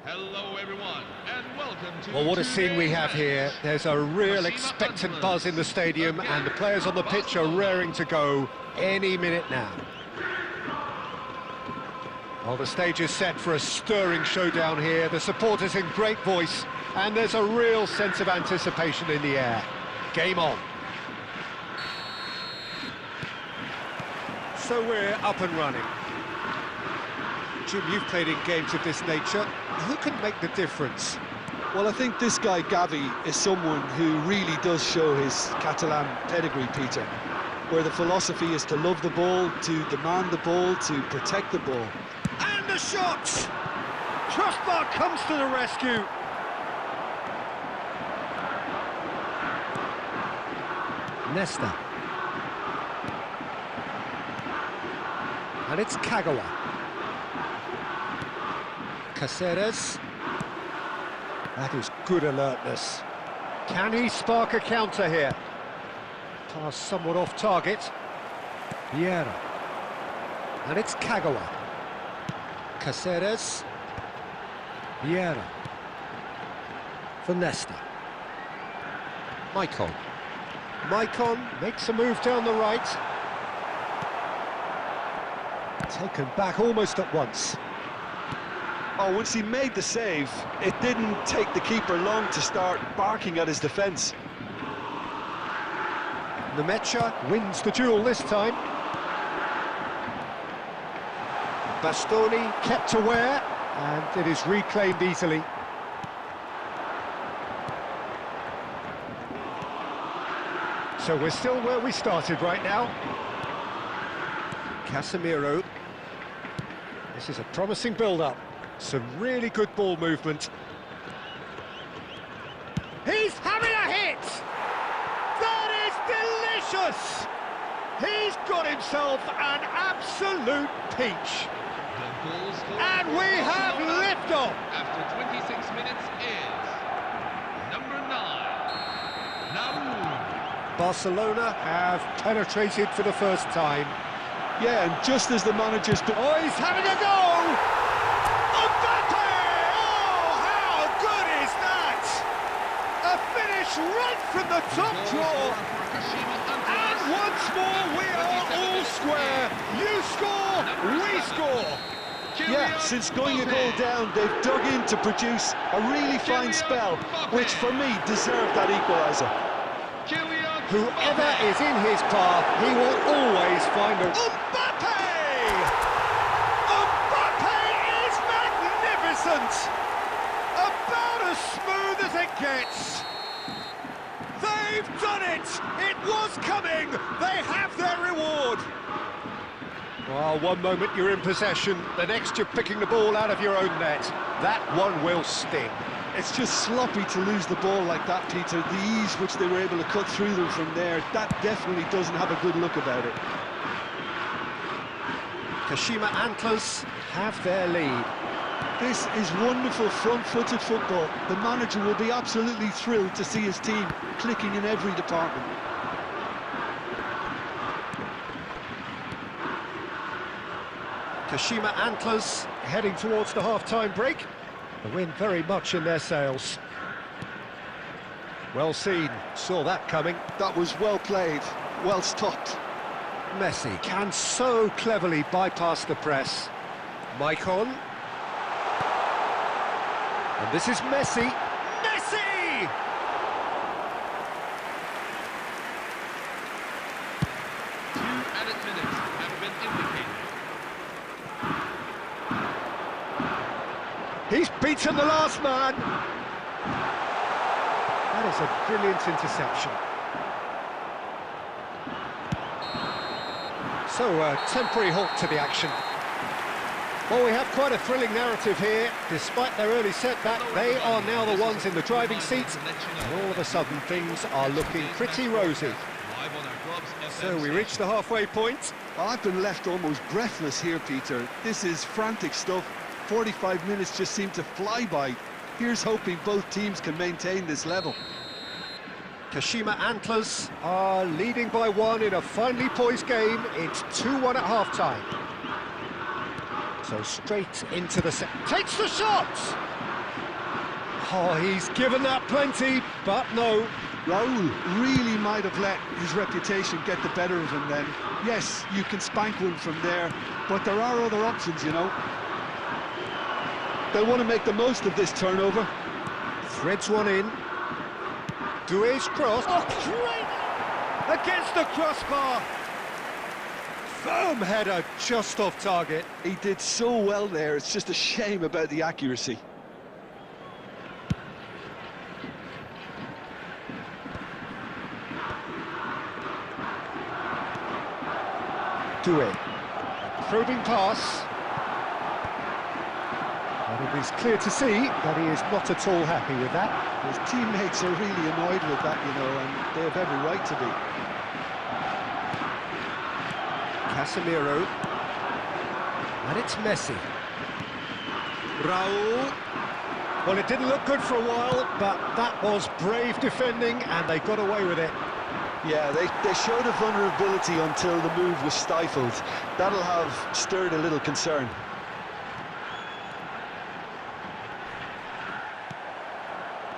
Hello everyone, and welcome to... Well, what a scene we have today's here. match. There's a real expectant buzz in the stadium, and the players on the pitch are raring to go any minute now. Well, the stage is set for a stirring showdown here. The supporters in great voice, and there's a real sense of anticipation in the air. Game on. So we're up and running. Jim, you've played in games of this nature. Who can make the difference? Well, I think this guy, Gavi, is someone who really does show his Catalan pedigree, Peter, where the philosophy is to love the ball, to demand the ball, to protect the ball. And the shot! Crossbar comes to the rescue. Nesta. And it's Kagawa. Caceres. That is good alertness. Can he spark a counter here? Pass somewhat off target. Vieira. And it's Kagawa. Caceres. Vieira. For Nesta. Maicon. Maicon makes a move down the right. Taken back almost at once. Oh, once he made the save, it didn't take the keeper long to start barking at his defence. Nemecha wins the duel this time. Bastoni kept aware, and it is reclaimed easily. So we're still where we started right now. Casemiro. This is a promising build-up. Some really good ball movement. He's having a hit! That is delicious! He's got himself an absolute peach. And we have liftoff! After 26 minutes is number 9, Naum. Barcelona have penetrated for the first time. Yeah, and just as the manager's... Oh, he's having a go! Mbappe! Oh, how good is that? A finish right from the top drawer. And once more, we are all square. You score, we score. Yeah, since going a goal down, they've dug in to produce a really fine spell, which for me deserved that equaliser. Whoever is in his path, he will always find a... Mbappe! Mbappe is magnificent! About as smooth as it gets. They've done it! It was coming! They have their reward! Well, one moment you're in possession, the next you're picking the ball out of your own net. That one will sting. It's just sloppy to lose the ball like that, Peter. The ease which they were able to cut through them from there, that definitely doesn't have a good look about it. Kashima Antlers have their lead. This is wonderful front-footed football. The manager will be absolutely thrilled to see his team clicking in every department. Kashima Antlers heading towards the half-time break. The wind very much in their sails. Well seen, saw that coming. That was well played, well stopped. Messi can so cleverly bypass the press. Maicon. And this is Messi. Messi! Two added minutes have been indicated. He's beaten the last man. That is a brilliant interception. So, a temporary halt to the action. Well, we have quite a thrilling narrative here. Despite their early setback, they are now the ones in the driving seat, and all of a sudden things are looking pretty rosy. So we reach the halfway point. I've been left almost breathless here, Peter. This is frantic stuff. 45 minutes just seem to fly by. Here's hoping both teams can maintain this level. Kashima Antlers are leading by 1 in a finely poised game. It's 2-1 at half-time. So straight into the set. Takes the shot! Oh, he's given that plenty, but no. Raul really might have let his reputation get the better of him then. Yes, you can spank one from there, but there are other options, you know. They'll want to make the most of this turnover. Threads one in. Doué's cross. Oh, great! Against the crossbar. Firm header, just off target. He did so well there, it's just a shame about the accuracy. Doué. Probing pass. And it is clear to see that he is not at all happy with that. His teammates are really annoyed with that, you know, and they have every right to be. Casemiro. And it's Messi. Raul. Well, it didn't look good for a while, but that was brave defending, and they got away with it. Yeah, they showed a vulnerability until the move was stifled. That'll have stirred a little concern.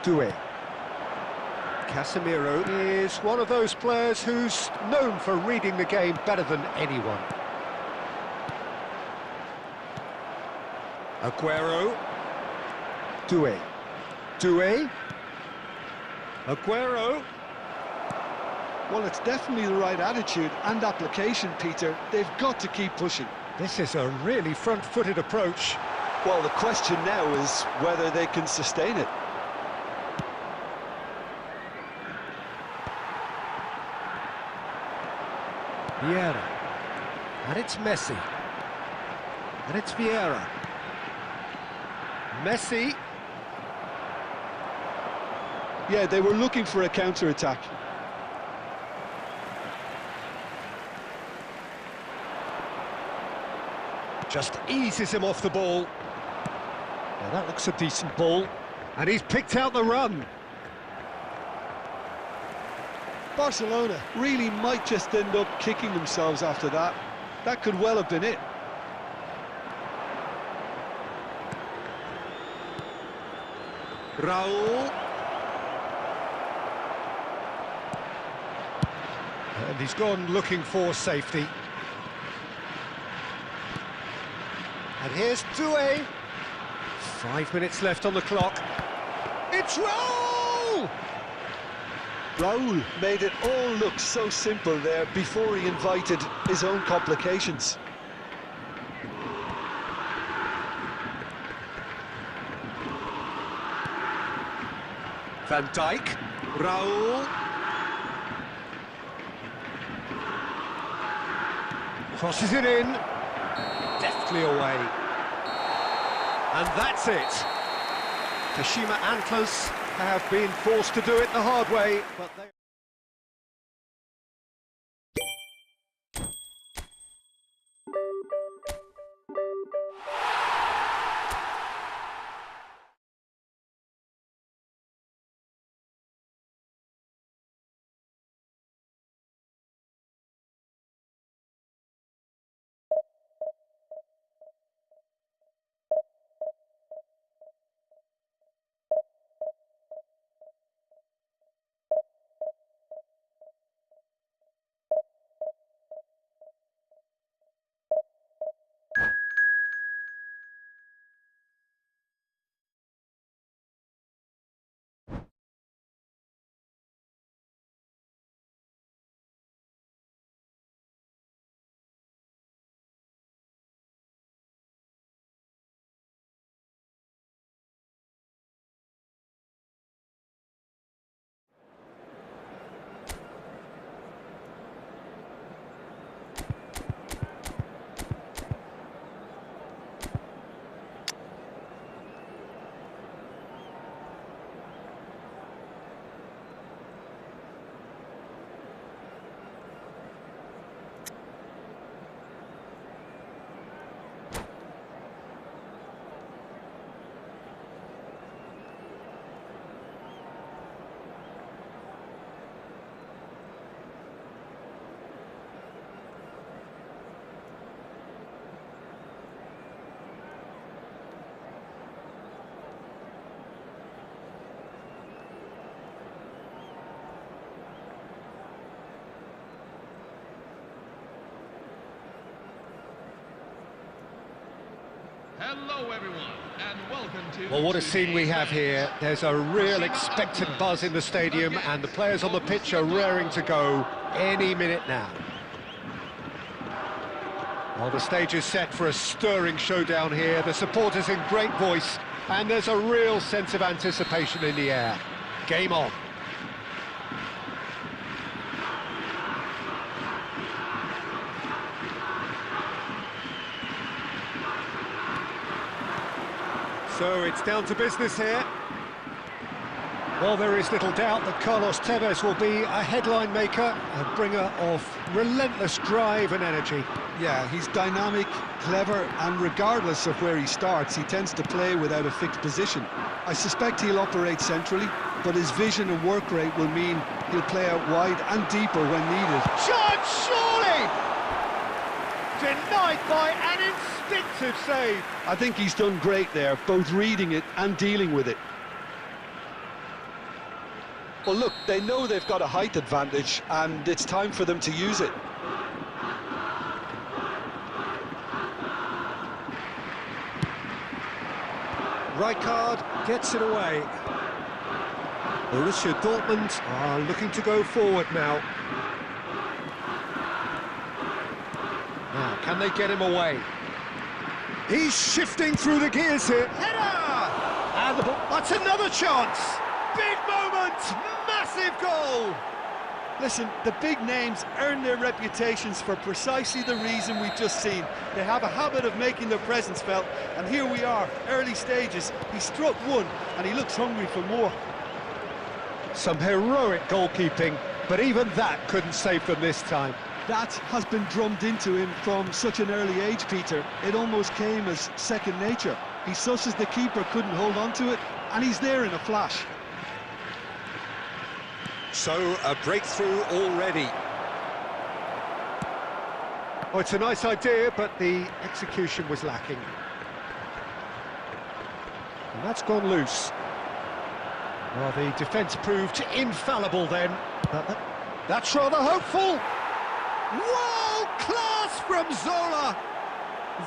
Doué. Casemiro is one of those players who's known for reading the game better than anyone. Aguero. Doué. Doué. Aguero. Well, it's definitely the right attitude and application, Peter. They've got to keep pushing. This is a really front-footed approach. Well, the question now is whether they can sustain it. Vieira. And it's Messi. And it's Vieira. Messi. Yeah, they were looking for a counter-attack. Just eases him off the ball. Now that looks a decent ball. And he's picked out the run. Barcelona really might just end up kicking themselves after that. That could well have been it. Raul. And he's gone looking for safety. And here's Doué. 5 minutes left on the clock. It's Raul! Raul made it all look so simple there before he invited his own complications. Van Dijk. Raul. Crosses it in. Deftly away. And that's it. Kashima Antlers have been forced to do it the hard way, but they... Hello, everyone, and welcome to... Well, what a scene we have here. There's a real expectant buzz in the stadium, and the players on the pitch are raring to go any minute now. Well, the stage is set for a stirring showdown here. The supporters in great voice, and there's a real sense of anticipation in the air. Game on. So it's down to business here. Well, there is little doubt that Carlos Tevez will be a headline maker, a bringer of relentless drive and energy. Yeah, he's dynamic, clever, and regardless of where he starts, he tends to play without a fixed position. I suspect he'll operate centrally, but his vision and work rate will mean he'll play out wide and deeper when needed. Shot, surely! Denied by an instinctive save. I think he's done great there, both reading it and dealing with it. Well, look, they know they've got a height advantage, and it's time for them to use it. Rijkaard gets it away. Borussia Dortmund are looking to go forward now. Now, can they get him away? He's shifting through the gears here. Header! And the ball. That's another chance! Big moment! Massive goal! Listen, the big names earn their reputations for precisely the reason we've just seen. They have a habit of making their presence felt, and here we are, early stages. He struck one, and he looks hungry for more. Some heroic goalkeeping, but even that couldn't save them this time. That has been drummed into him from such an early age, Peter. It almost came as second nature. He susses the keeper couldn't hold on to it, and he's there in a flash. So, a breakthrough already. Oh, it's a nice idea, but the execution was lacking. And that's gone loose. Well, the defence proved infallible then. That's rather hopeful. World class from Zola!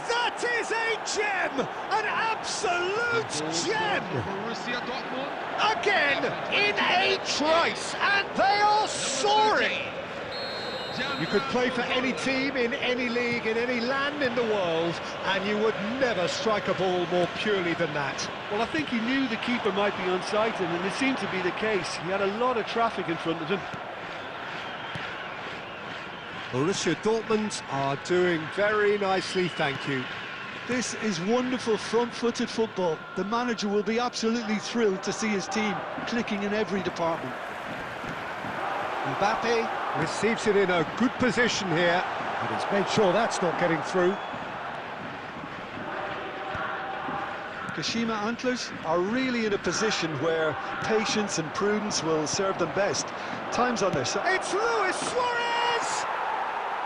That is a gem! An absolute gem! Borussia Dortmund. Again, in a trice, and they are soaring! You could play for any team, in any league, in any land in the world, and you would never strike a ball more purely than that. Well, I think he knew the keeper might be unsighted, and it seemed to be the case. He had a lot of traffic in front of him. Borussia Dortmund are doing very nicely, thank you. This is wonderful front-footed football. The manager will be absolutely thrilled to see his team clicking in every department. Mbappe receives it in a good position here, but he's made sure that's not getting through. Kashima Antlers are really in a position where patience and prudence will serve them best. Time's on their side. It's Luis Suarez!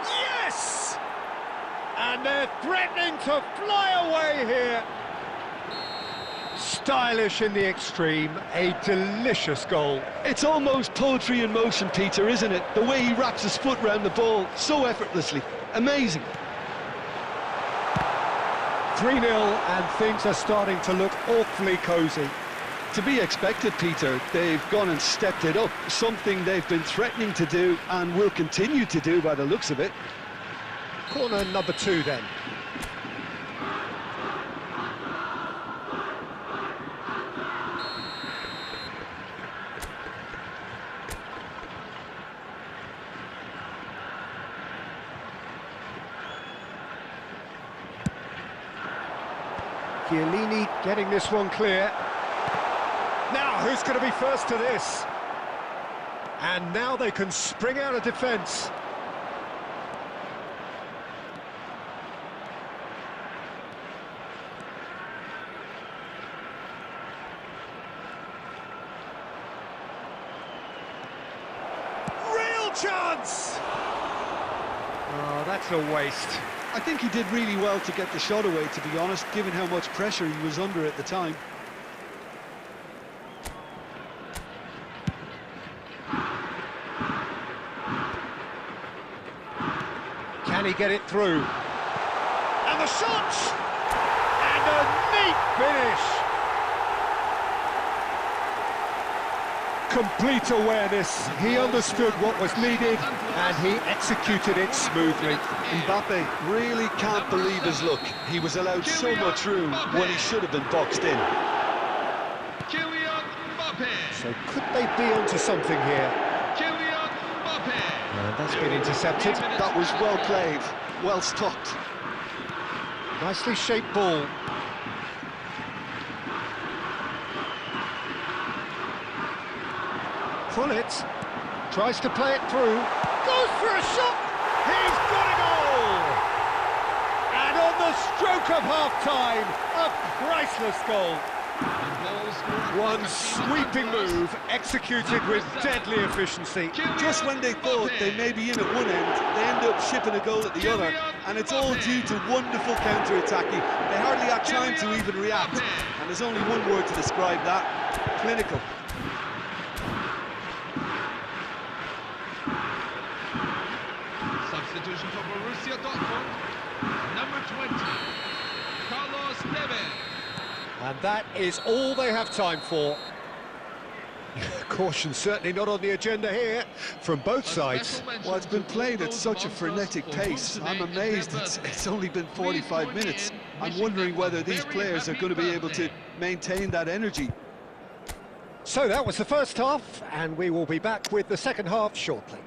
Yes! And they're threatening to fly away here. Stylish in the extreme, a delicious goal. It's almost poetry in motion, Peter, isn't it? The way he wraps his foot round the ball so effortlessly. Amazing. 3-0, and things are starting to look awfully cosy. To be expected, Peter. They've gone and stepped it up, something they've been threatening to do and will continue to do by the looks of it. Corner number 2 then. Chiellini getting this one clear. Now, who's going to be first to this? And now they can spring out of defence. Real chance! Oh, that's a waste. I think he did really well to get the shot away, to be honest, given how much pressure he was under at the time. Can he get it through? And the shot! And And a neat finish! Complete awareness. He understood what was needed and he executed it smoothly. Mbappe really can't believe his luck. He was allowed so much room when he should have been boxed in. So could they be onto something here? And that's been intercepted. That was well played, well stopped. Nicely shaped ball. Pullet tries to play it through, goes for a shot, he's got a goal! And on the stroke of half-time, a priceless goal. One sweeping move, executed with deadly efficiency. Just when they thought they may be in at one end, they end up shipping a goal at the other, and it's all due to wonderful counter-attacking. They hardly had time to even react, and there's only one word to describe that: clinical. Substitution for Borussia Dortmund, number 20, Carlos Tevez. And that is all they have time for. Caution certainly not on the agenda here from both sides. Well, it's been played at such a frenetic pace. I'm amazed it's only been 45 minutes. I'm wondering whether these players are going to be able to maintain that energy. So that was the first half, and we will be back with the second half shortly.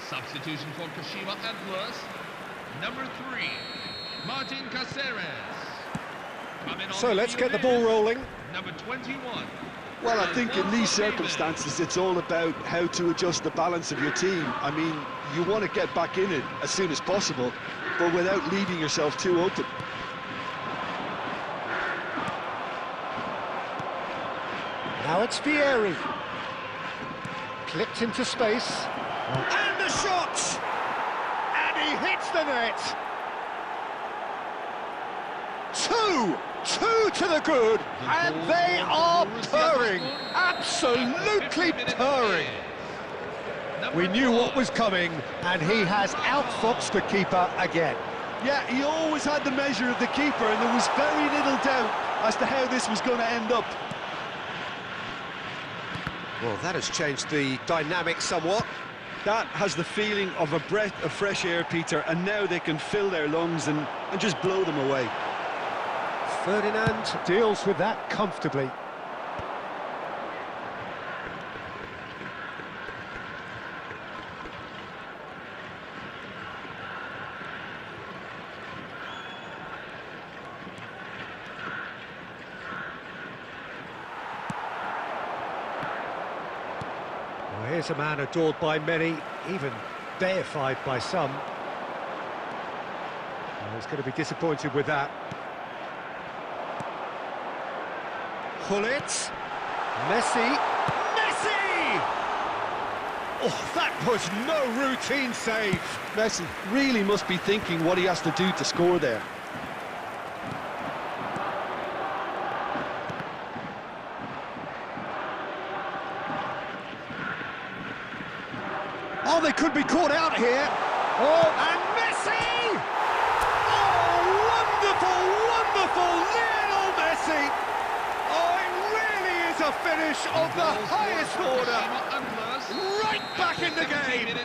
Substitution for Kashima Antlers, number 3, Martin Caceres. So let's get the ball rolling. Number 21. Well, I think in these circumstances, it's all about how to adjust the balance of your team. I mean, you want to get back in it as soon as possible, but without leaving yourself too open. Now it's Vieri. Clipped into space. And the shot! And he hits the net! Two to the good, and they are purring, absolutely purring. We knew what was coming, and he has outfoxed the keeper again. Yeah, he always had the measure of the keeper, and there was very little doubt as to how this was going to end up. Well, that has changed the dynamic somewhat. That has the feeling of a breath of fresh air, Peter, and now they can fill their lungs and just blow them away. Ferdinand deals with that comfortably. Well, here's a man adored by many, even deified by some. Well, he's going to be disappointed with that. Pullet, Messi! Oh, that was no routine save. Messi really must be thinking what he has to do to score there. Oh, they could be caught out here. Oh, and Messi! Oh, wonderful, wonderful Lionel Messi! A finish of the highest order, right back in the game.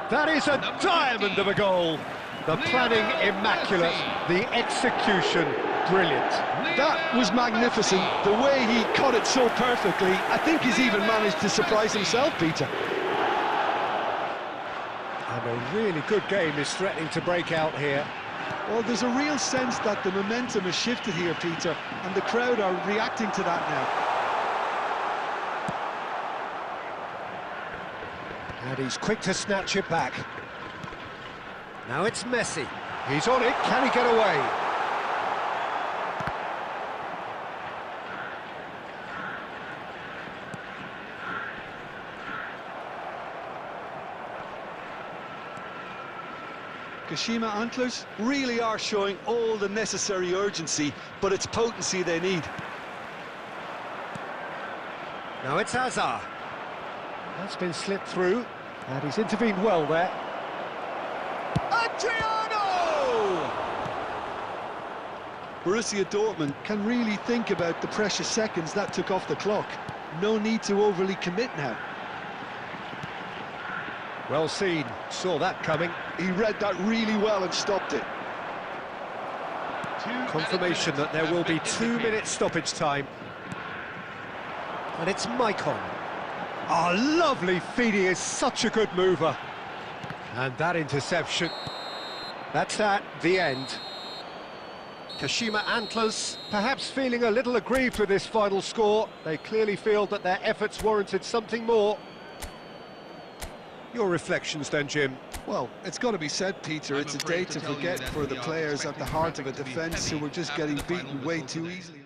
That is a diamond of a goal. The planning immaculate, the execution brilliant. That was magnificent, the way he cut it so perfectly. I think he's even managed to surprise himself, Peter. And a really good game is threatening to break out here. Well, there's a real sense that the momentum has shifted here, Peter, and the crowd are reacting to that now. And he's quick to snatch it back. Now it's Messi. He's on it, can he get away? Kashima Antlers really are showing all the necessary urgency, but it's potency they need. Now it's Hazard. That's been slipped through, and he's intervened well there. Adriano! Borussia Dortmund can really think about the precious seconds that took off the clock. No need to overly commit now. Well seen, saw that coming. He read that really well and stopped it. Confirmation that there will be 2 minutes stoppage time. And it's Maicon. Oh, lovely feed, he is such a good mover. And that interception. That's at the end. Kashima Antlers perhaps feeling a little aggrieved with this final score. They clearly feel that their efforts warranted something more. Your reflections then, Jim? Well, it's got to be said, Peter, it's a day to forget for the players at the heart of a defence who were just getting beaten way too easily.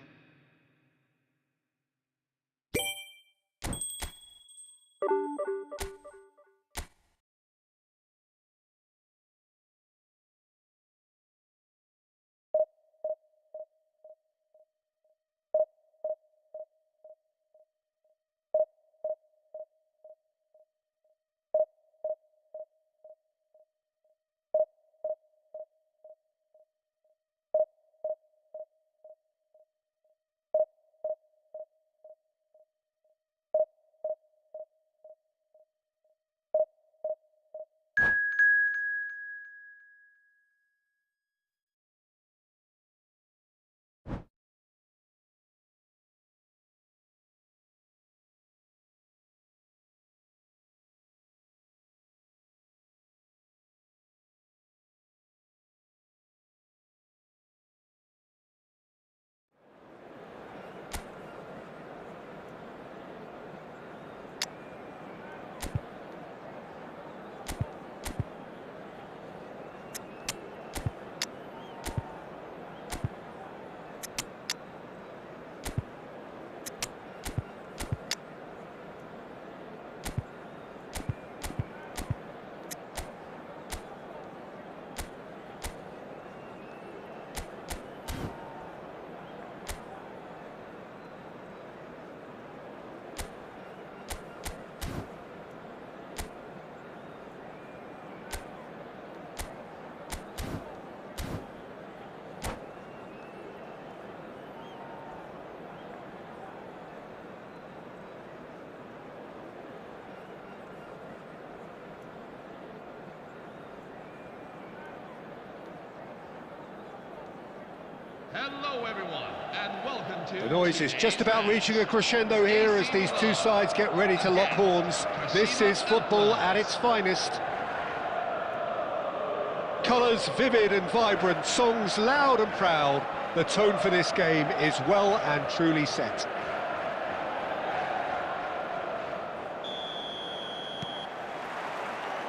Hello everyone, and welcome to... The noise is just about reaching a crescendo here as these two sides get ready to lock horns. This is football at its finest. Colours vivid and vibrant, songs loud and proud. The tone for this game is well and truly set.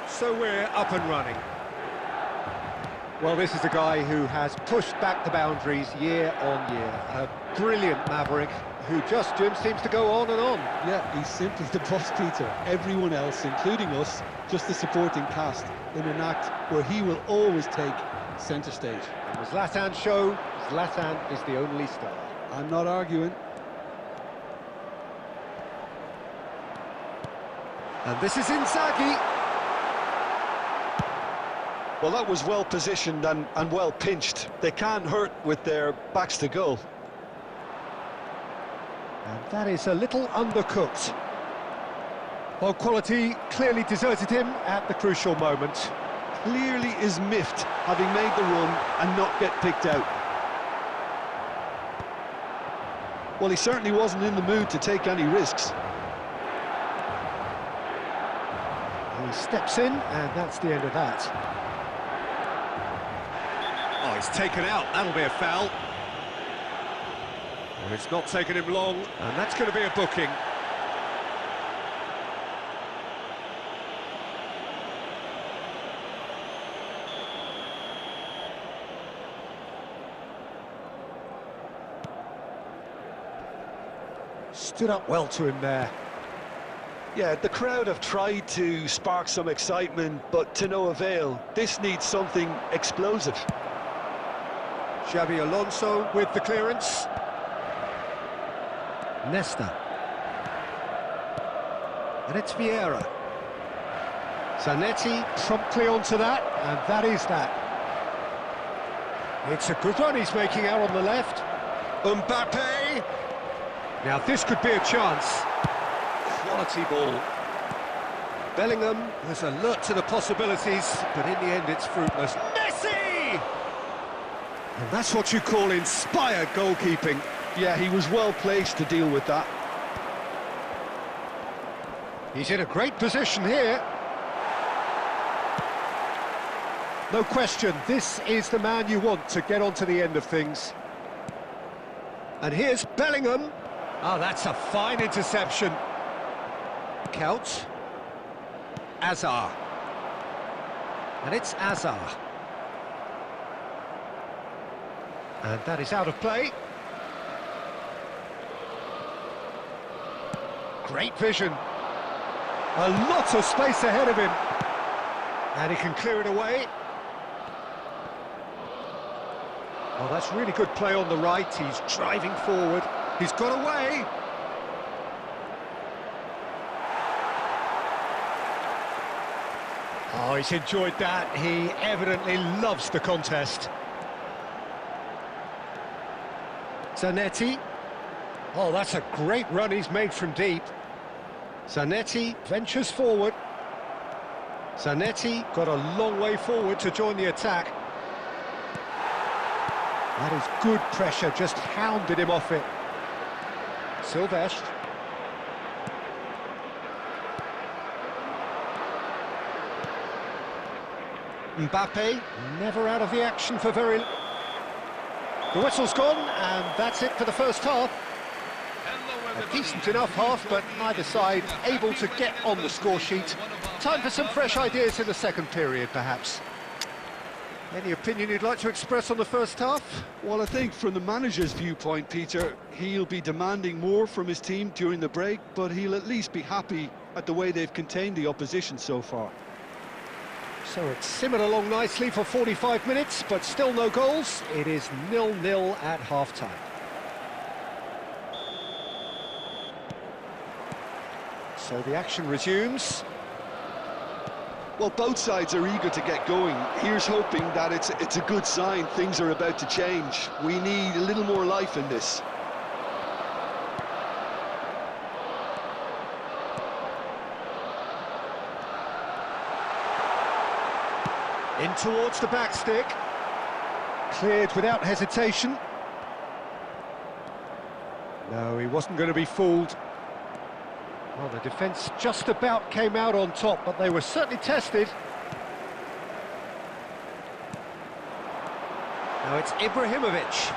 So we're up and running. Well, this is a guy who has pushed back the boundaries year on year. A brilliant maverick who just, Jim, seems to go on and on. Yeah, he's simply the boss, Peter. Everyone else, including us, just the supporting cast in an act where he will always take centre stage. And the Zlatan show, Zlatan is the only star. I'm not arguing. And this is Inzaghi. Well, that was well positioned and well pinched. They can't hurt with their backs to goal. And that is a little undercooked. Well, quality clearly deserted him at the crucial moment. Clearly is miffed, having made the run and not get picked out. Well, he certainly wasn't in the mood to take any risks. He steps in, and that's the end of that. Oh, he's taken out. That'll be a foul. And it's not taken him long, and that's going to be a booking. Stood up well to him there. Yeah, the crowd have tried to spark some excitement, but to no avail. This needs something explosive. Xabi Alonso with the clearance. Nesta. And it's Vieira. Zanetti promptly onto that, and that is that. It's a good run he's making out on the left. Mbappe! Now this could be a chance. Quality ball. Bellingham was alert to the possibilities, but in the end it's fruitless. Messi! And that's what you call inspired goalkeeping. Yeah, he was well placed to deal with that. He's in a great position here. No question, this is the man you want to get onto the end of things. And here's Bellingham. Oh, that's a fine interception. Couch. Azar. And it's Azar. And that is out of play. Great vision. A lot of space ahead of him. And he can clear it away. Oh, that's really good play on the right. He's driving forward. He's got away. Oh, he's enjoyed that. He evidently loves the contest. Zanetti. Oh, that's a great run he's made from deep. Zanetti ventures forward. Zanetti got a long way forward to join the attack. That is good pressure, just hounded him off it. Silvestre. Mbappe, never out of the action for very... The whistle's gone, and that's it for the first half. A decent enough half, but neither side able to get on the score sheet. Time for some fresh ideas in the second period, perhaps. Any opinion you'd like to express on the first half? Well, I think from the manager's viewpoint, Peter, he'll be demanding more from his team during the break, but he'll at least be happy at the way they've contained the opposition so far. So it's simmered along nicely for 45 minutes, but still no goals. It is 0-0 at half-time. So the action resumes. Well, both sides are eager to get going. Here's hoping that it's a good sign. Things are about to change. We need a little more life in this. In towards the back stick. Cleared without hesitation. No, he wasn't going to be fooled. Well, the defence just about came out on top, but they were certainly tested. Now it's Ibrahimovic.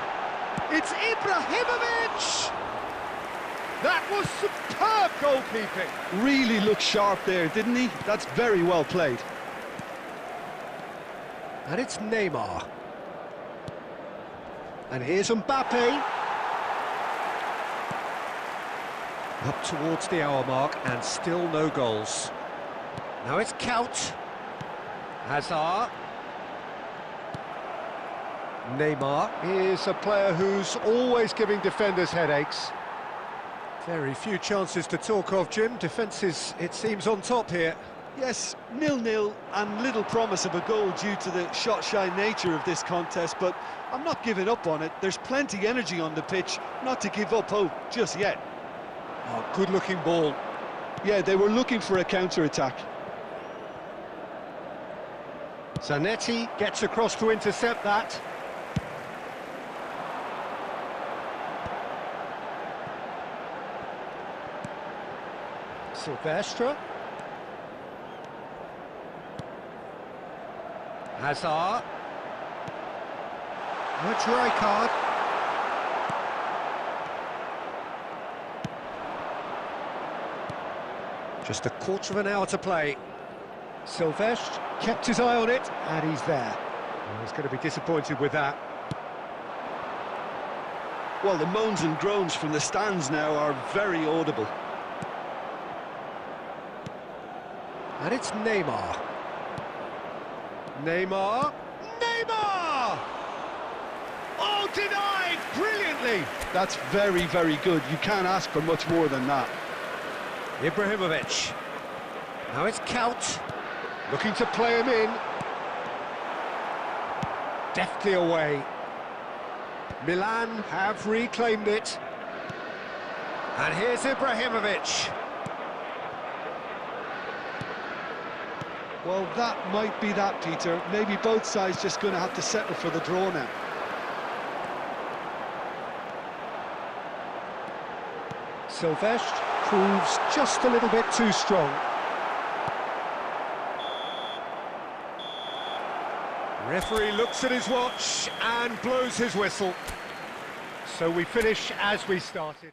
It's Ibrahimovic! That was superb goalkeeping. Really looked sharp there, didn't he? That's very well played. And it's Neymar. And here's Mbappe. Up towards the hour mark, and still no goals. Now it's Couch. Hazard. Neymar is a player who's always giving defenders headaches. Very few chances to talk of, Jim. Defence is, it seems, on top here. Yes, 0-0 and little promise of a goal due to the shot-shy nature of this contest, but I'm not giving up on it. There's plenty energy on the pitch, not to give up hope just yet. Oh, good-looking ball. Yeah, they were looking for a counter-attack. Zanetti gets across to intercept that. Silvestre. Hazard. That's Rijkaard. Just a quarter of an hour to play. Silvestre kept his eye on it, and he's there. Well, he's going to be disappointed with that. Well, the moans and groans from the stands now are very audible. And it's Neymar. Neymar! Neymar! Oh, denied brilliantly! That's very, very good. You can't ask for much more than that. Ibrahimovic. Now it's Kaut, looking to play him in. Deftly away. Milan have reclaimed it. And here's Ibrahimovic. Well, that might be that, Peter. Maybe both sides just going to have to settle for the draw now. Silvestre proves just a little bit too strong. Referee looks at his watch and blows his whistle. So we finish as we started.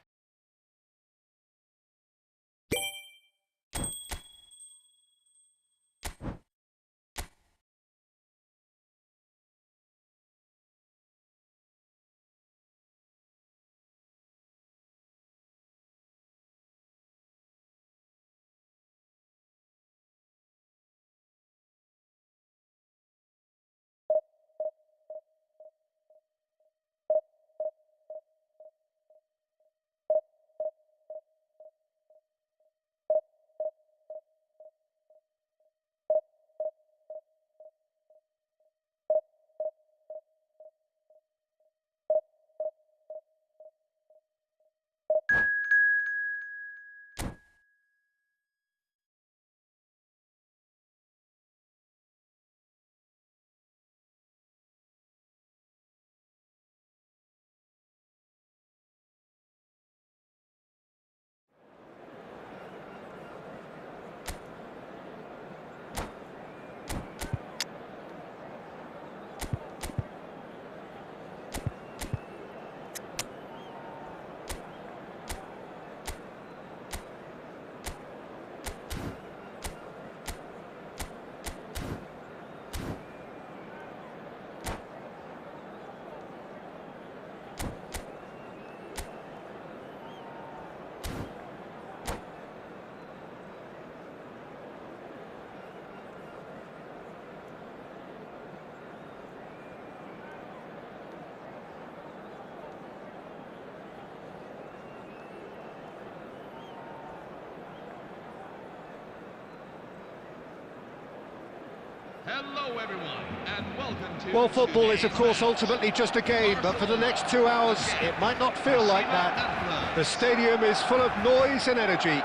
Hello everyone, and welcome to... Well, football is, of course, ultimately just a game, but for the next 2 hours, it might not feel like that. The stadium is full of noise and energy.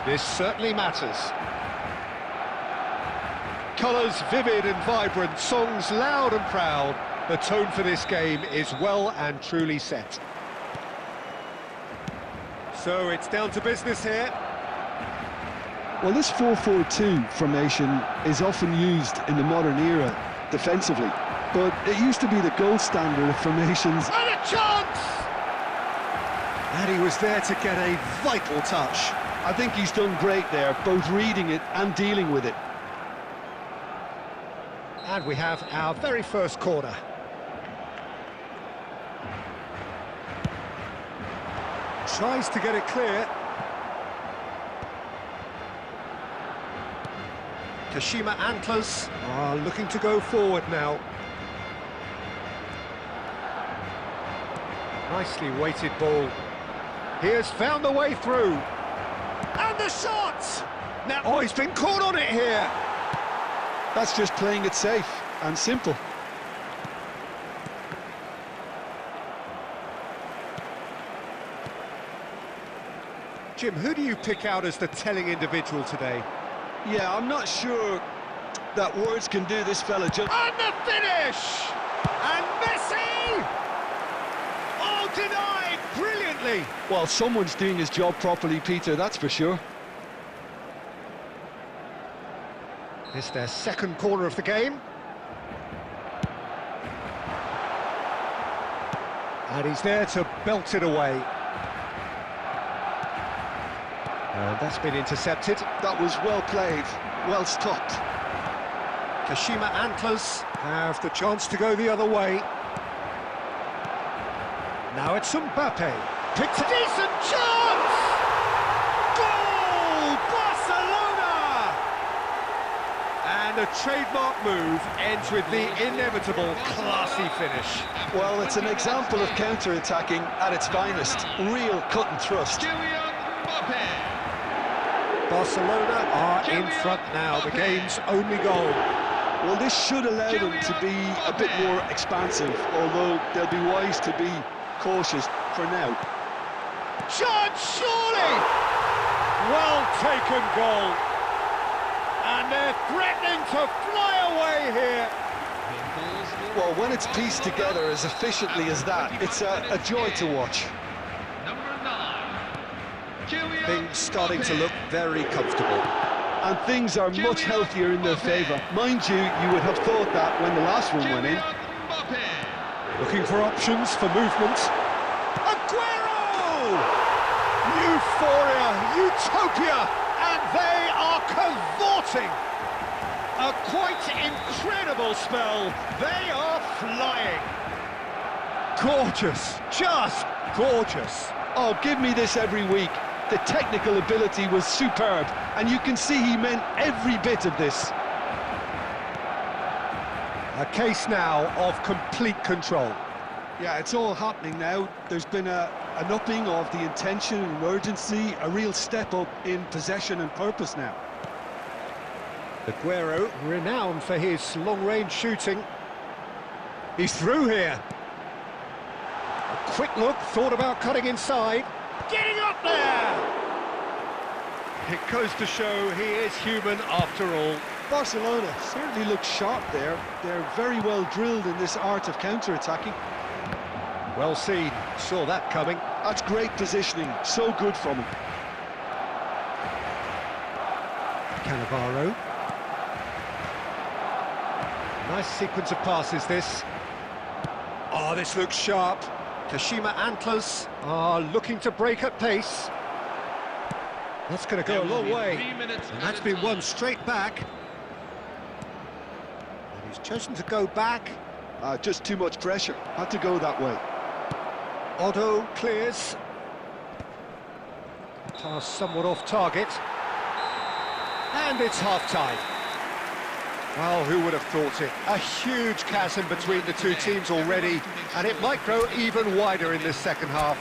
This certainly matters. Colours vivid and vibrant, songs loud and proud. The tone for this game is well and truly set. So it's down to business here. Well, this 4-4-2 formation is often used in the modern era defensively, but it used to be the gold standard of formations. And a chance! And he was there to get a vital touch. I think he's done great there, both reading it and dealing with it. And we have our very first corner. Tries to get it clear. Kashima Antlers are looking to go forward now. Nicely weighted ball. He has found the way through. And the shot! Now, oh, he's been caught on it here. That's just playing it safe and simple. Jim, who do you pick out as the telling individual today? Yeah, I'm not sure that words can do this fella justice. And the finish! And Messi! Oh, denied brilliantly! Well, someone's doing his job properly, Peter, that's for sure. It's their second corner of the game. And he's there to belt it away. And that's been intercepted. That was well played, well stopped. Kashima Antlers have the chance to go the other way. Now it's Mbappe. Picked a decent chance! Goal! Barcelona! And a trademark move ends with the inevitable classy finish. Well, it's an example of counter-attacking at its finest. Real cut and thrust. Barcelona are in front now, the game's only goal. Well, this should allow them to be a bit more expansive, although they'll be wise to be cautious for now. Chance, surely! Well taken goal. And they're threatening to fly away here. Well, when it's pieced together as efficiently as that, it's a joy to watch. Things starting to look very comfortable. And things are much healthier in their favour. Mind you, you would have thought that when the last one went in. Looking for options for movement. Aguero! Euphoria, utopia, and they are cavorting. A quite incredible spell. They are flying. Gorgeous, just gorgeous. Oh, give me this every week. The technical ability was superb, and you can see he meant every bit of this. A case now of complete control. Yeah, it's all happening now. There's been an upping of the intention and urgency, a real step up in possession and purpose now. Aguero, renowned for his long-range shooting. He's through here. A quick look, thought about cutting inside. Getting up there! It goes to show he is human after all. Barcelona certainly looks sharp there. They're very well drilled in this art of counter-attacking. Well seen, saw that coming. That's great positioning, so good from him. Cannavaro. Nice sequence of passes, this. Oh, this looks sharp. Kashima Antlers are looking to break at pace. That's going to go a long way. And that's been won straight back. And he's chosen to go back. Just too much pressure. Had to go that way. Otto clears. Pass somewhat off target. And it's half-time. Well, who would have thought it? A huge chasm between the two teams already, and it might grow even wider in this second half.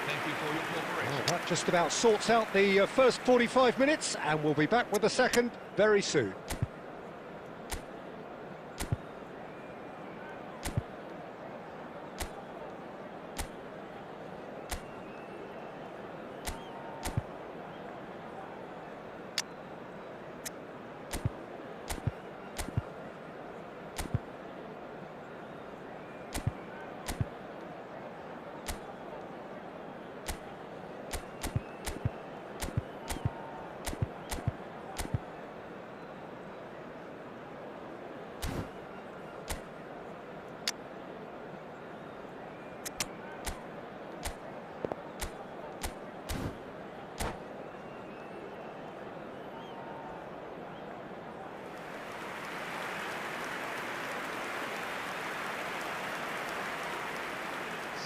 Thank you for your cooperation. Well, that just about sorts out the first 45 minutes, and we'll be back with the second very soon.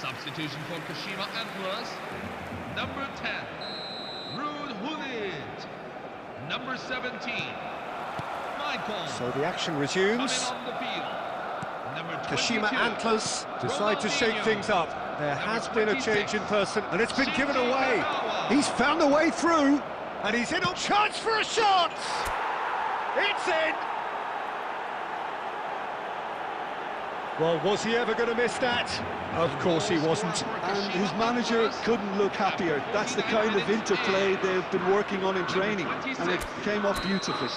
Substitution for Kashima Antlers. Number 10, Ruud Gullit. Number 17, Michael. So the action resumes. Coming on the field. Number 22, Kashima Antlers decide to shake things up. There has been a change in person, and it's been given away. He's found a way through, and he's in a chance for a shot! It's in! Well, was he ever going to miss that? Of course he wasn't. And his manager couldn't look happier. That's the kind of interplay they've been working on in training, and it came off beautifully.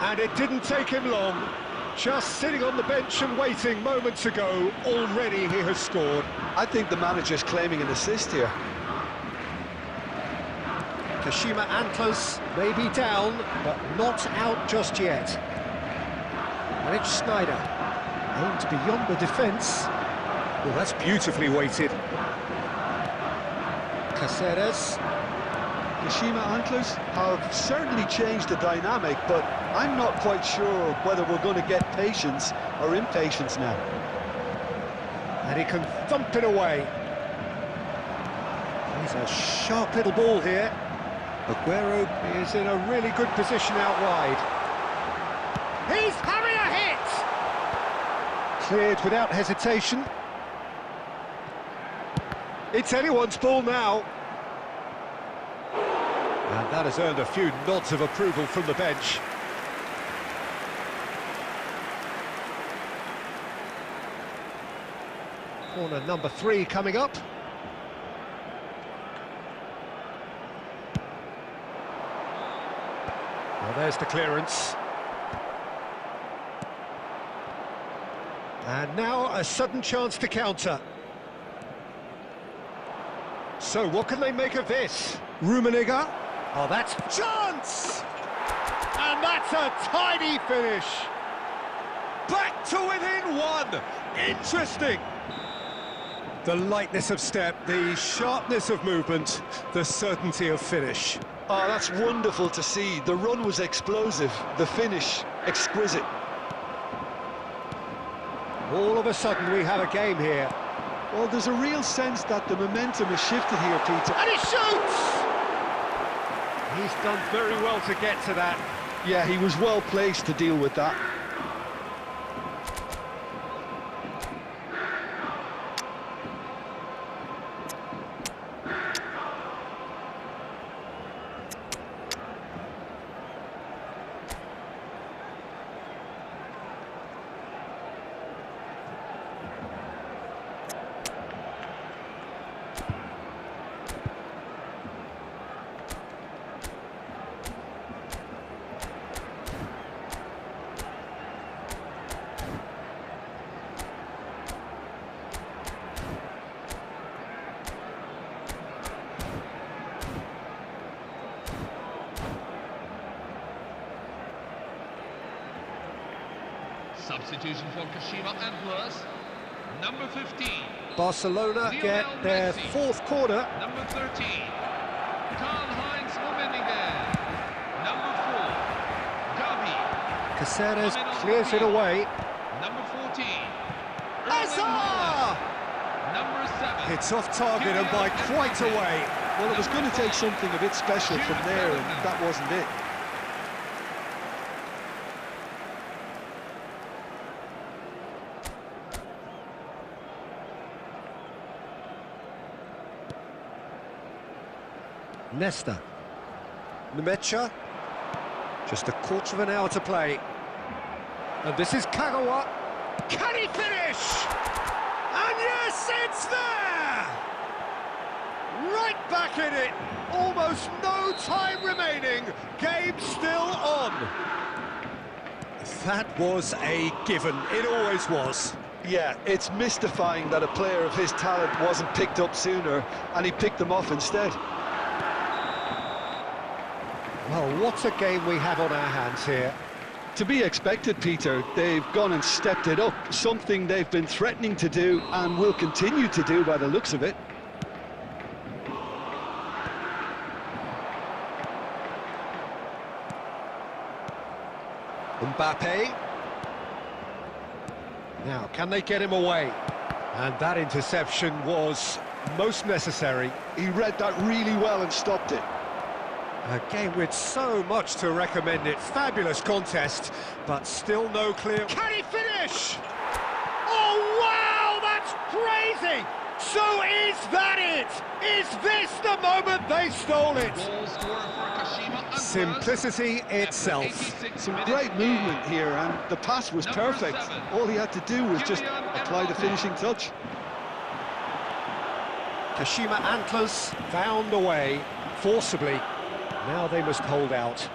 And it didn't take him long. Just sitting on the bench and waiting moments ago, already he has scored. I think the manager's claiming an assist here. Kashima Antlers may be down, but not out just yet. And it's Schneider, aimed beyond the defence. Well, that's beautifully weighted. Caceres. Kashima Antlers have certainly changed the dynamic, but I'm not quite sure whether we're going to get patience or impatience now. And he can thump it away. He's a sharp little ball here. Aguero is in a really good position out wide. He's having a hit! Cleared without hesitation. It's anyone's ball now. And that has earned a few nods of approval from the bench. Corner number 3 coming up. Well, there's the clearance. And now a sudden chance to counter. So what can they make of this? Rummenigge. Oh, that's chance! And that's a tidy finish. Back to within 1. Interesting. The lightness of step, the sharpness of movement, the certainty of finish. Oh, that's wonderful to see. The run was explosive, the finish exquisite. All of a sudden we have a game here. Well, there's a real sense that the momentum has shifted here, Peter. And he shoots! He's done very well to get to that. Yeah, he was well placed to deal with that. Substitution for Kashima Antlers. Number 15. Barcelona get their Messi. 4th corner. Number 13. Karl-Heinz Rummenigge. Number 4. Gavi. Caceres clears it away. Number 14. Hazard! Number 7. It's off target and by quite a way. Well, it was going to take something a bit special from there, and that wasn't it. Nesta. Nmecha. Just a quarter of an hour to play. And this is Kagawa. Can he finish? And yes, it's there! Right back in it. Almost no time remaining. Game still on. That was a given. It always was. Yeah, it's mystifying that a player of his talent wasn't picked up sooner, and he picked them off instead. Well, what a game we have on our hands here. To be expected, Peter. They've gone and stepped it up, something they've been threatening to do and will continue to do by the looks of it. Mbappe. Now, can they get him away? And that interception was most necessary. He read that really well and stopped it. A game with so much to recommend it. Fabulous contest, but still no clear... Can he finish? Oh, wow, that's crazy! So is that it? Is this the moment they stole it? Goal scorer for Kashima Antlers. Simplicity itself. Some great movement here, and the pass was perfect. All he had to do was just apply the finishing touch. Kashima Antlers found a way, forcibly. Now they must hold out.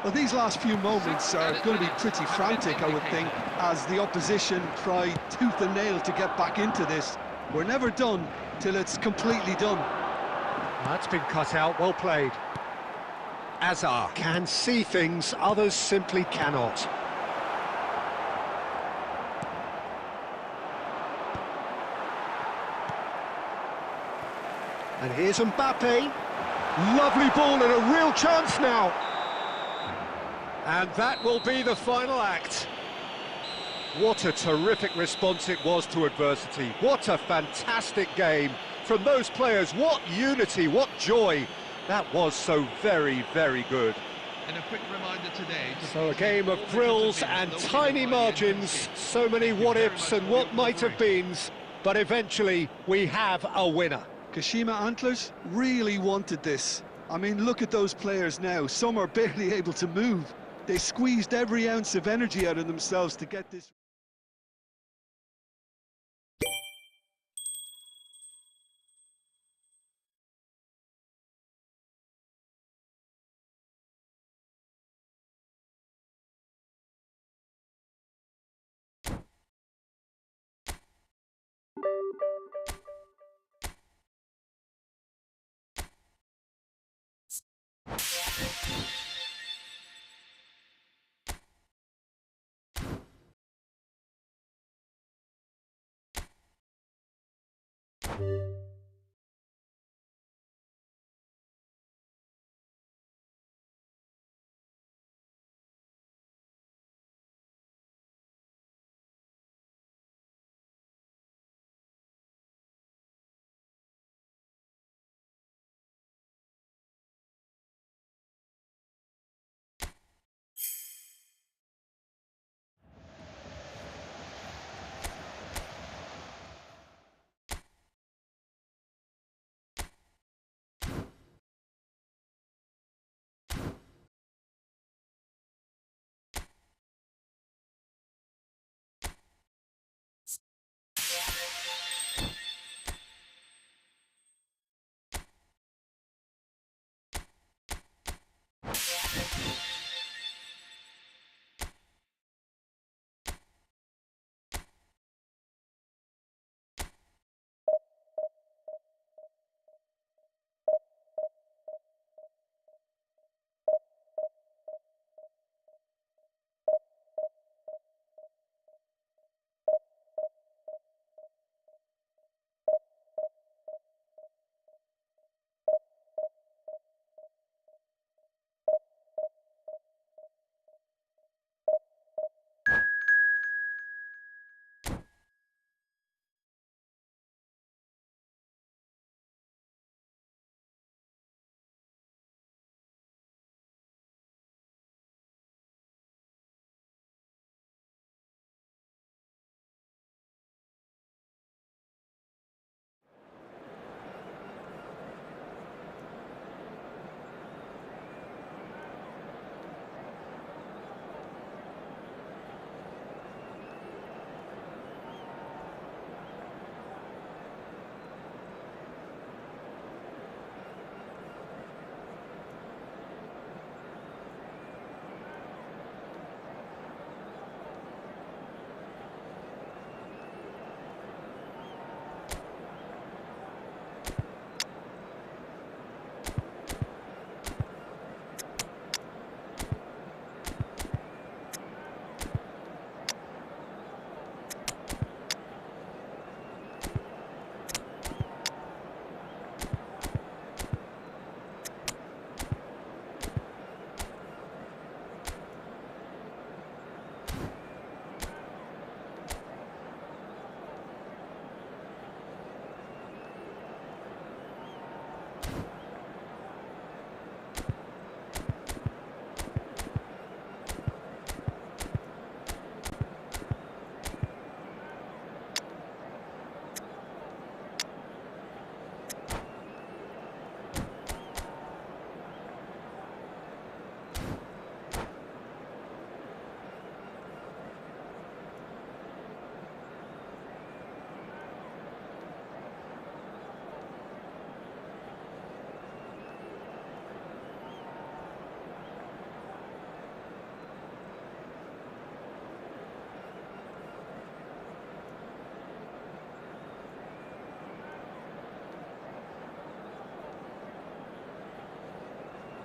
Well, these last few moments are going to be pretty frantic, I would think, as the opposition try tooth and nail to get back into this. We're never done till it's completely done. That's been cut out, well played. Azar can see things others simply cannot. And here's Mbappe. Lovely ball and a real chance now. And that will be the final act. What a terrific response it was to adversity. What a fantastic game from those players. What unity, what joy. That was so very, very good. And a quick reminder today. So a game of thrills and tiny margins, so many what-ifs and what might have beens, but eventually we have a winner. Kashima Antlers really wanted this. I mean, look at those players now. Some are barely able to move. They squeezed every ounce of energy out of themselves to get this.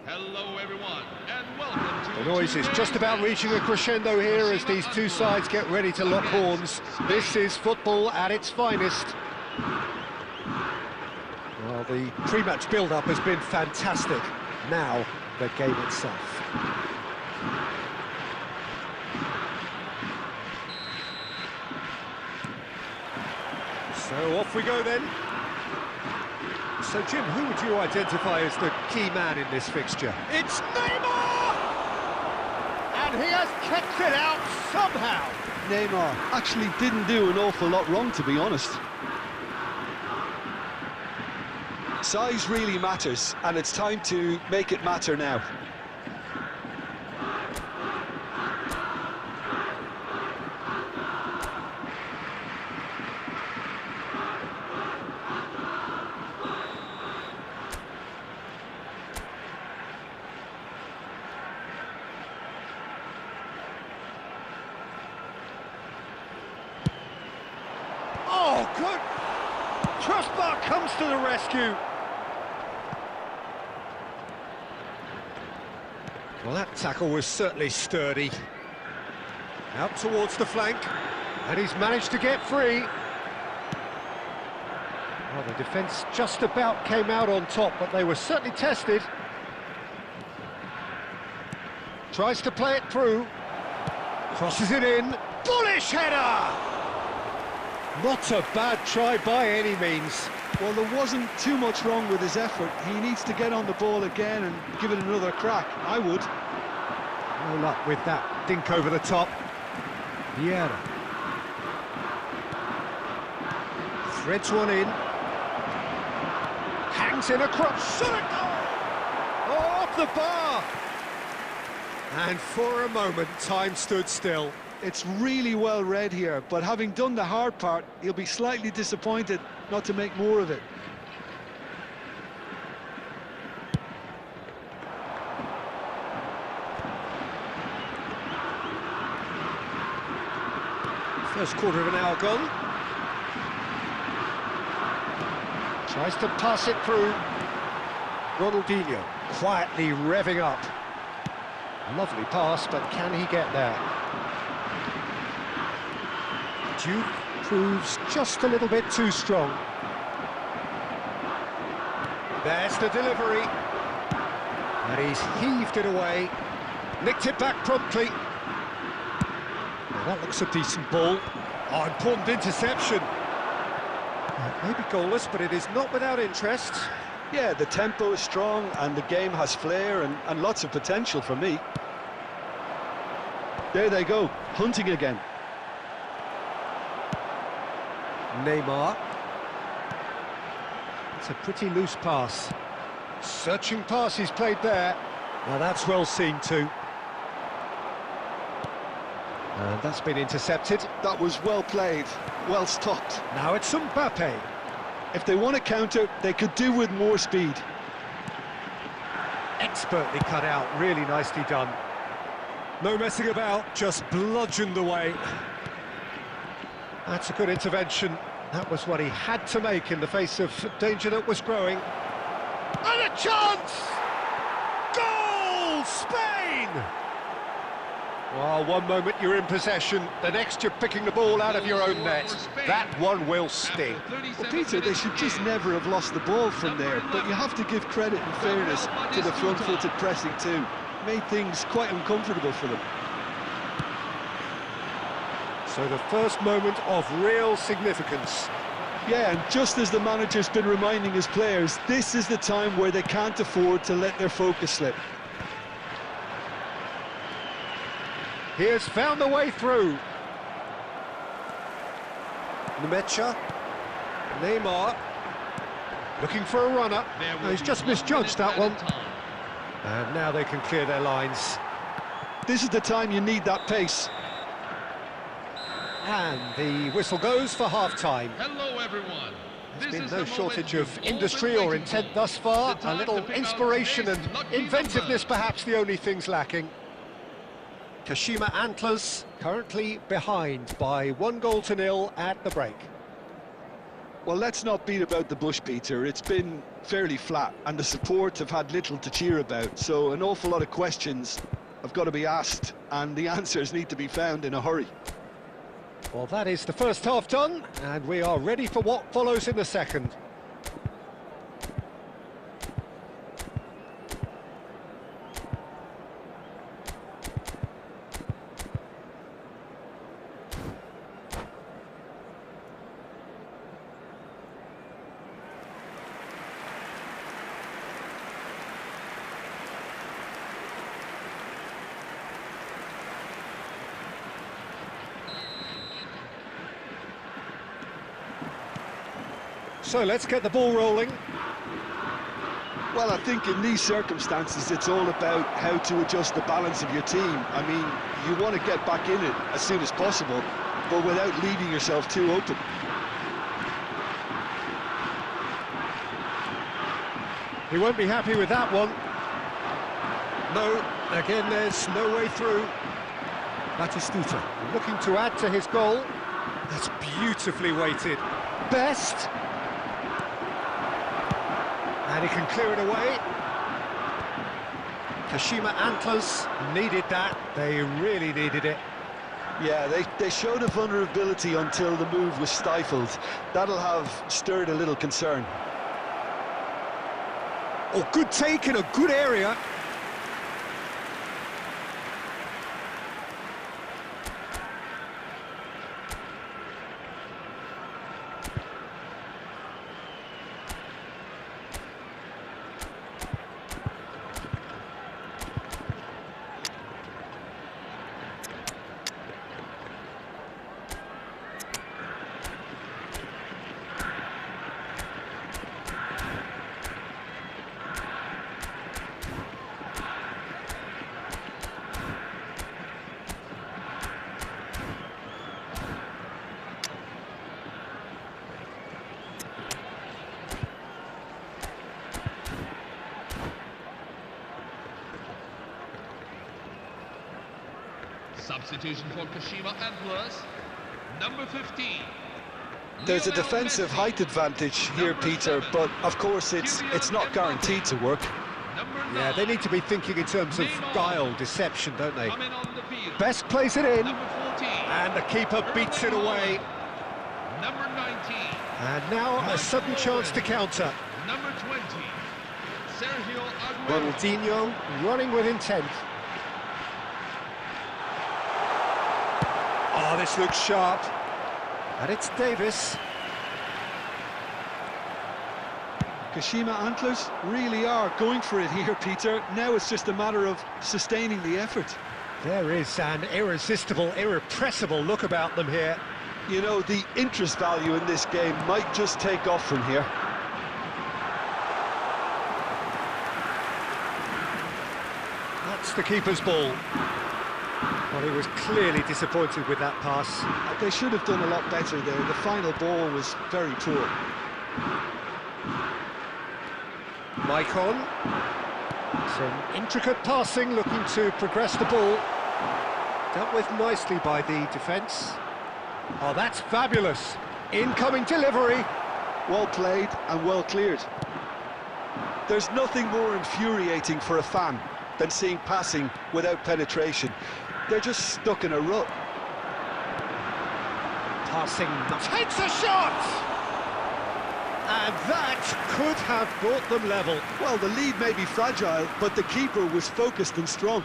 Hello everyone, and welcome to... The noise is just about reaching a crescendo here as these two sides get ready to lock horns. This is football at its finest. Well, the pre-match build-up has been fantastic. Now, the game itself. So off we go then. So Jim, who would you identify as the key man in this fixture? It's Neymar! And he has kicked it out somehow. Neymar actually didn't do an awful lot wrong, to be honest. Size really matters, and it's time to make it matter now. Oh, good! Crossbar comes to the rescue. Well, that tackle was certainly sturdy. Out towards the flank, and he's managed to get free. Well, the defence just about came out on top, but they were certainly tested. Tries to play it through. Crosses it in. Bullish header! Not a bad try by any means. Well, there wasn't too much wrong with his effort. He needs to get on the ball again and give it another crack. I would. No luck with that dink over the top. Vieira. Threads one in. Hangs in across. Shot it! Oh, off the bar! And for a moment, time stood still. It's really well read here, but having done the hard part, he'll be slightly disappointed not to make more of it. First quarter of an hour gone. Tries to pass it through. Ronaldinho quietly revving up. A lovely pass, but can he get there? Duke proves just a little bit too strong. There's the delivery. And he's heaved it away. Nicked it back promptly. Well, that looks a decent ball. Oh, important interception. Maybe goalless, but it is not without interest. Yeah, the tempo is strong and the game has flair and lots of potential for me. There they go, hunting again. Neymar. It's a pretty loose pass. Searching pass he's played there. Now that's well seen too. And that's been intercepted. That was well played, well stopped. Now it's Mbappe. If they want to counter, they could do with more speed. Expertly cut out, really nicely done. No messing about, just bludgeoned away. That's a good intervention. That was what he had to make in the face of danger that was growing. And a chance! Goal! Spain! Well, one moment you're in possession, the next you're picking the ball out of your own net. That one will sting. Well, Peter, they should just never have lost the ball from there, but you have to give credit and fairness to the front-footed pressing too. Made things quite uncomfortable for them. So the first moment of real significance. Yeah, and just as the manager's been reminding his players, this is the time where they can't afford to let their focus slip. He has found the way through. Nemecha. Neymar. Looking for a runner. No, he's just misjudged that one. And now they can clear their lines. This is the time you need that pace. And the whistle goes for half-time. Hello, everyone. There's been no shortage of industry or intent thus far. A little inspiration and inventiveness, perhaps the only things lacking. Kashima Antlers currently behind by 1-0 at the break. Well, let's not beat about the bush, Peter. It's been fairly flat, and the support have had little to cheer about, so an awful lot of questions have got to be asked, and the answers need to be found in a hurry. Well, that is the first half done, and we are ready for what follows in the second. So let's get the ball rolling. Well, I think in these circumstances, it's all about how to adjust the balance of your team. I mean, you want to get back in it as soon as possible, but without leaving yourself too open. He won't be happy with that one. No, again, there's no way through. Batistuta looking to add to his goal. That's beautifully weighted. Best. And he can clear it away. Kashima Antlers needed that. They really needed it. Yeah, they showed a vulnerability until the move was stifled. That'll have stirred a little concern. Oh, good take in a good area. Substitution for Kashima Antlers, number 15. There's a Lionel defensive Messi. height advantage here, Number Peter, 7. but of course it's not guaranteed to work. Number 9. Yeah, they need to be thinking in terms of guile, deception, don't they? Coming on the field. Best place it in. Number 14. And the keeper beats it away. Number 19. And now a sudden chance to counter. Number 20. Sergio Aguero. Ronaldinho running with intent. Oh, this looks sharp. And it's Davis. Kashima Antlers really are going for it here, Peter. Now it's just a matter of sustaining the effort. There is an irresistible, irrepressible look about them here. You know, the interest value in this game might just take off from here. That's the keeper's ball. Well, he was clearly disappointed with that pass. They should have done a lot better there. The final ball was very poor. Maicon. Some intricate passing, looking to progress the ball. Dealt with nicely by the defence. Oh, that's fabulous. Incoming delivery. Well played and well cleared. There's nothing more infuriating for a fan than seeing passing without penetration. They're just stuck in a rut. Passing takes a shot! And that could have brought them level. Well, the lead may be fragile, but the keeper was focused and strong.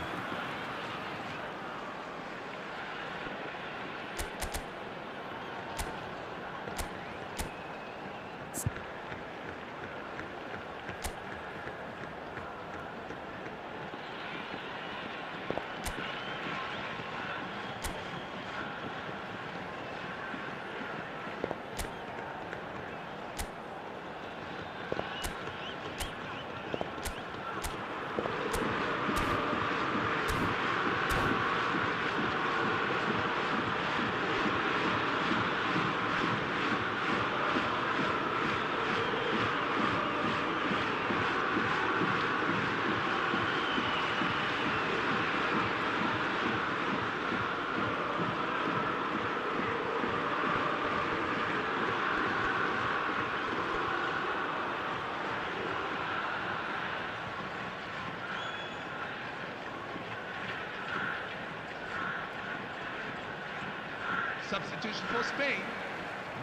Substitution for Spain,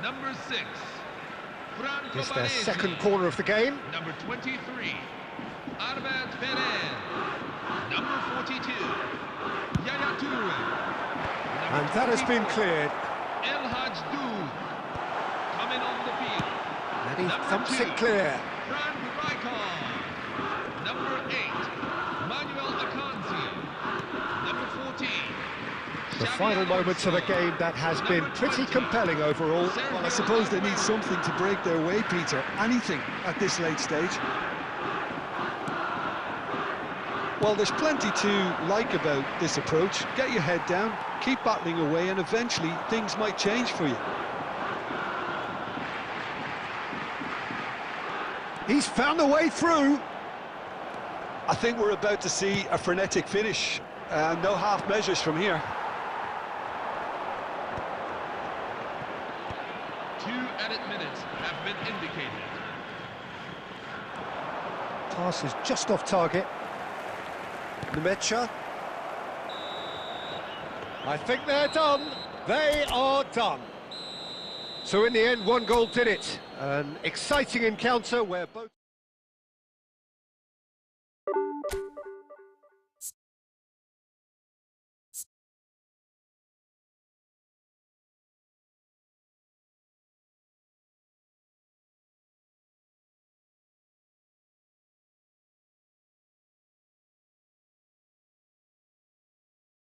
number 6. Franco It's their Baresi. second corner of the game. Number 23. Albert Perez. Number 42. Yaya Toure. And that has been cleared. El Hajdoud. Coming on the field. And he Number thumps 2. it clear. Frank Rijkaard. Number 8. Manuel Akanji. Number 14. The final moments of a game that has been pretty compelling overall. Well, I suppose they need something to break their way, Peter. Anything at this late stage. Well, there's plenty to like about this approach. Get your head down, keep battling away, and eventually things might change for you. He's found a way through. I think we're about to see a frenetic finish. No half measures from here. 2 added minutes have been indicated. Pass is just off target. Nemecha. I think they're done. They are done. So in the end, one goal did it. An exciting encounter where both...